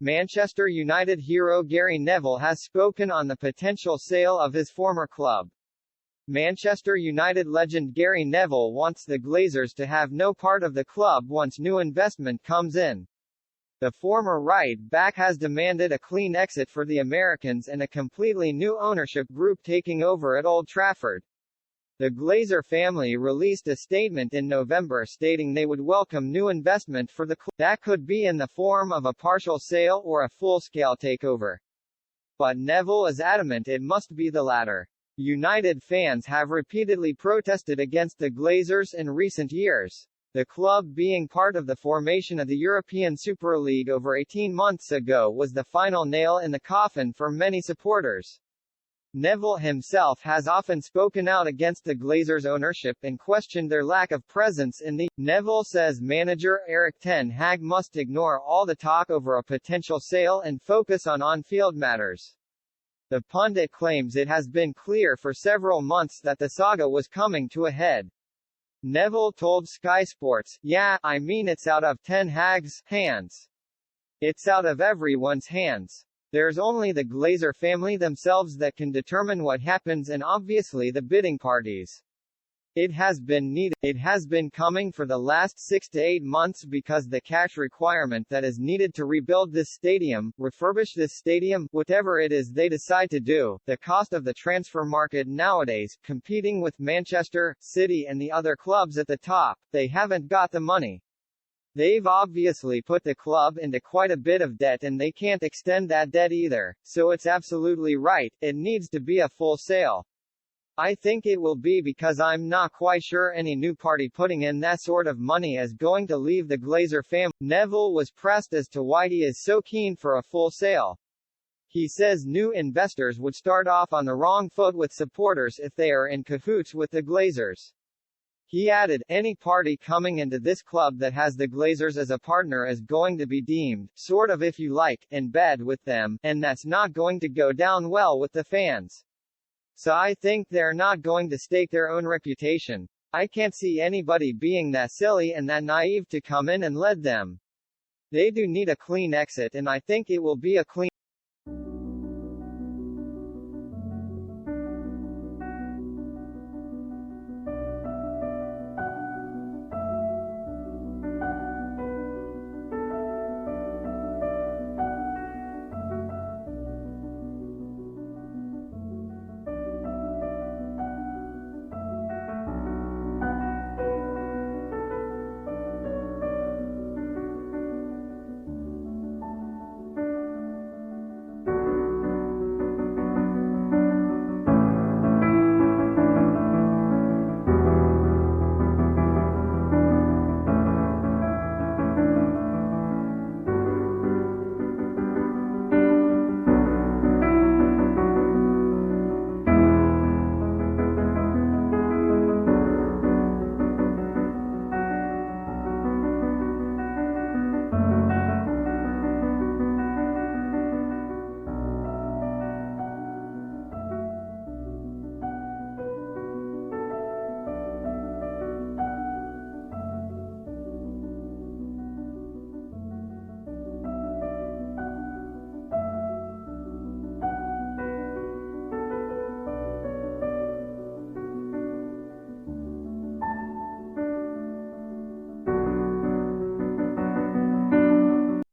Manchester United hero Gary Neville has spoken on the potential sale of his former club. Manchester United legend Gary Neville wants the Glazers to have no part of the club once new investment comes in. The former right-back has demanded a clean exit for the Americans and a completely new ownership group taking over at Old Trafford. The Glazer family released a statement in November stating they would welcome new investment for the club. That could be in the form of a partial sale or a full-scale takeover. But Neville is adamant it must be the latter. United fans have repeatedly protested against the Glazers in recent years. The club being part of the formation of the European Super League over 18 months ago was the final nail in the coffin for many supporters. Neville himself has often spoken out against the Glazers' ownership and questioned their lack of presence in the. Neville says manager Erik ten Hag must ignore all the talk over a potential sale and focus on on-field matters. The pundit claims it has been clear for several months that the saga was coming to a head. Neville told Sky Sports, "Yeah, I mean it's out of ten Hag's hands. It's out of everyone's hands. There's only the Glazer family themselves that can determine what happens and obviously the bidding parties. It has been coming for the last 6 to 8 months because the cash requirement that is needed to rebuild this stadium, refurbish this stadium, whatever it is they decide to do, the cost of the transfer market nowadays, competing with Manchester City and the other clubs at the top, they haven't got the money. They've obviously put the club into quite a bit of debt and they can't extend that debt either, so it's absolutely right, it needs to be a full sale. I think it will be because I'm not quite sure any new party putting in that sort of money is going to leave the Glazer family." Neville was pressed as to why he is so keen for a full sale. He says new investors would start off on the wrong foot with supporters if they are in cahoots with the Glazers. He added, "Any party coming into this club that has the Glazers as a partner is going to be deemed, sort of if you like, in bed with them, and that's not going to go down well with the fans. So I think they're not going to stake their own reputation. I can't see anybody being that silly and that naive to come in and lead them. They do need a clean exit and I think it will be a clean